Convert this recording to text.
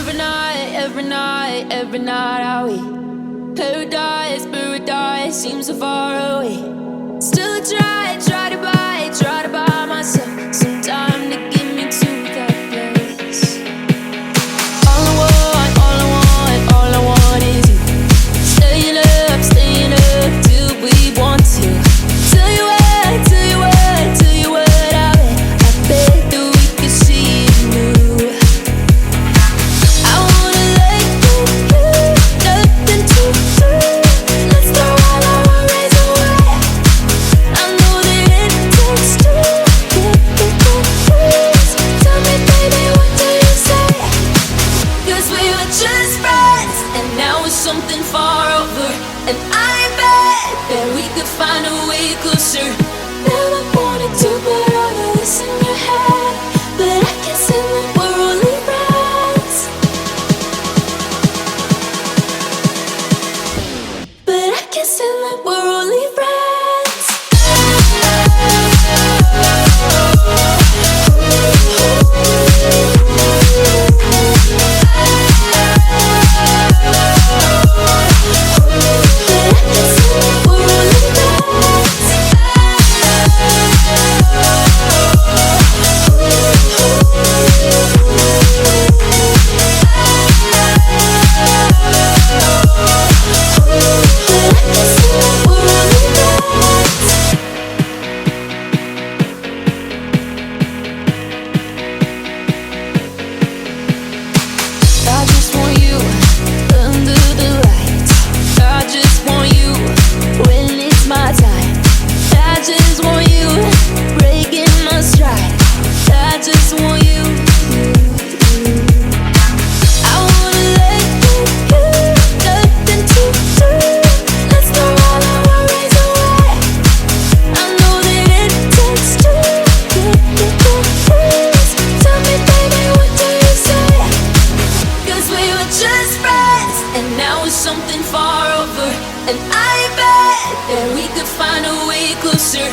every night are we paradise seems so far away. Still try to buy myself some time to get me to that place. All I want is you. Staying up till we want to. Tell you what, I bet that we could see it new. I wanna let you, nothing to do. Let's throw all our worries away. I know that it takes two to get confused. Tell me, baby, what do you say? 'Cause we were just friends, and now it's something far over. And I bet that we could find a way closer. Never wanted to put all of this in your head, but I can't say that we're only friends. But I can't say that we're only friends. I just want you under the lights. I just want you when it's my time. I just want you breaking my stride. I just want you. I wanna let you, nothing to do. Let's throw all our worries away. I know that it takes two to get confused. Tell me, baby, what do you say? 'Cause we were just friends, and now it's something far over. And I bet that we could find a way closer.